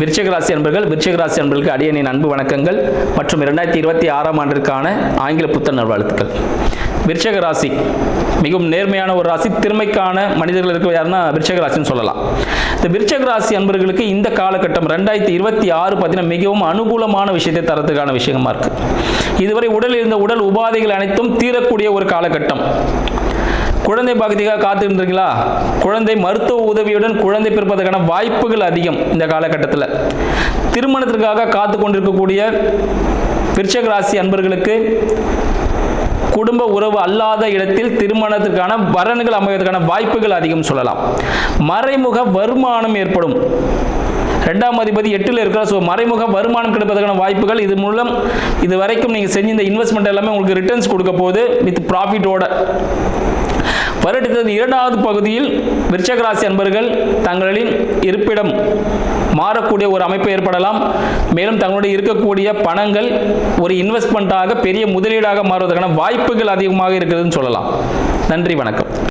விருச்சிக ராசி அன்பர்களுக்கு அடியனின் அன்பு வணக்கங்கள் மற்றும் 2026ஆம் ஆண்டிற்கான ஆங்கில புத்தாண்டு நல்வாழ்த்துக்கள். விருச்சிக ராசி மிகவும் நேர்மையான ஒரு ராசி. திறமைக்கான மனிதர்கள் இருக்க யாருன்னா விருச்சிக ராசின்னு சொல்லலாம். இந்த விருச்சிக ராசி அன்பர்களுக்கு இந்த காலகட்டம் 2026 பார்த்தீங்கன்னா மிகவும் அனுகூலமான விஷயத்தை தரத்துக்கான விஷயமா இருக்கு. இதுவரை உடலில் இருந்த உடல் உபாதைகள் அனைத்தும் தீரக்கூடிய ஒரு காலகட்டம். குழந்தை பாக்கியத்துக்காக காத்துக்கின்றீங்களா? குழந்தை மருத்துவ உதவியுடன் குழந்தை பிறப்பதற்கான வாய்ப்புகள் அதிகம் இந்த காலகட்டத்தில். திருமணத்திற்காக காத்து கொண்டிருக்கக்கூடிய விருச்சிக ராசி அன்பர்களுக்கு குடும்ப உறவு அல்லாத இடத்தில் திருமணத்திற்கான வரன்கள் அமைவதற்கான வாய்ப்புகள் அதிகம் சொல்லலாம். மறைமுக வருமானம் ஏற்படும். 2ஆம் அதிபதி 8ல் இருக்கிற மறைமுக வருமானம் கிடைப்பதற்கான வாய்ப்புகள். இது மூலம் இது வரைக்கும் நீங்கள் செஞ்ச இந்த இன்வெஸ்ட்மெண்ட் எல்லாமே உங்களுக்கு ரிட்டர்ன்ஸ் கொடுக்க போகுது வித் ப்ராஃபிட்டோட. வருடத்தின் 2வது பகுதியில் விருச்சிக ராசி அன்பர்கள் தங்களின் இருப்பிடம் மாறக்கூடிய ஒரு அமைப்பு ஏற்படலாம். மேலும் தங்களுடைய இருக்கக்கூடிய பணங்கள் ஒரு இன்வெஸ்ட்மெண்ட்டாக பெரிய முதலீடாக மாறுவதற்கான வாய்ப்புகள் அதிகமாக இருக்கிறதுன்னு சொல்லலாம். நன்றி, வணக்கம்.